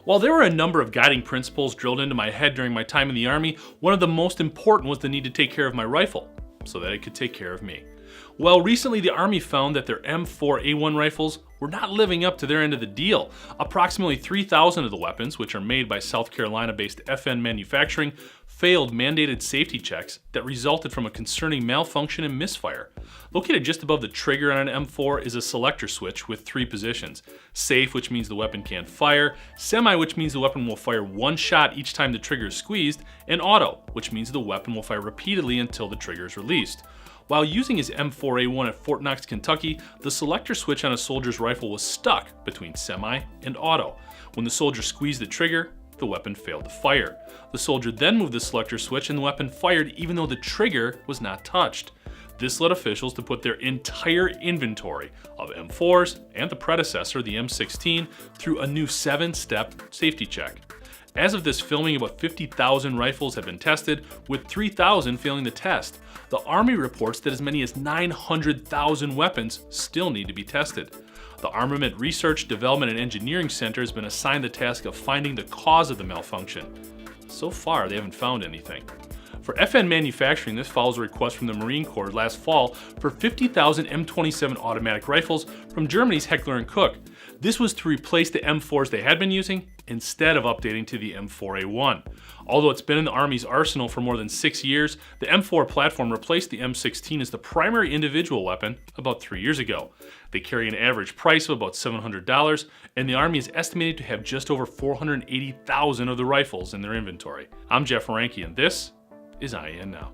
While there were a number of guiding principles drilled into my head during my time in the Army, one of the most important was the need to take care of my rifle, so that it could take care of me. Well, recently the Army found that their M4A1 rifles were not living up to their end of the deal. Approximately 3,000 of the weapons, which are made by South Carolina-based FN Manufacturing, failed mandated safety checks that resulted from a concerning malfunction in Misfire. Located just above the trigger on an M4 is a selector switch with 3 positions. Safe, which means the weapon can't fire, semi, which means the weapon will fire one shot each time the trigger is squeezed, and auto, which means the weapon will fire repeatedly until the trigger is released. While using his M4A1 at Fort Knox, Kentucky, the selector switch on a soldier's rifle was stuck between semi and auto. When the soldier squeezed the trigger, the weapon failed to fire. The soldier then moved the selector switch and the weapon fired even though the trigger was not touched. This led officials to put their entire inventory of M4s and the predecessor, the M16, through a new 7-step safety check. As of this filming, about 50,000 rifles have been tested, with 3,000 failing the test. The Army reports that as many as 900,000 weapons still need to be tested. The Armament Research, Development, and Engineering Center has been assigned the task of finding the cause of the malfunction. So far, they haven't found anything. For FN Manufacturing, this follows a request from the Marine Corps last fall for 50,000 M27 automatic rifles from Germany's Heckler & Koch. This was to replace the M4s they had been using instead of updating to the M4A1. Although it's been in the Army's arsenal for more than 6 years, the M4 platform replaced the M16 as the primary individual weapon about 3 years ago. They carry an average price of about $700, and the Army is estimated to have just over 480,000 of the rifles in their inventory. I'm Jeff Waranke, and this is IEN Now.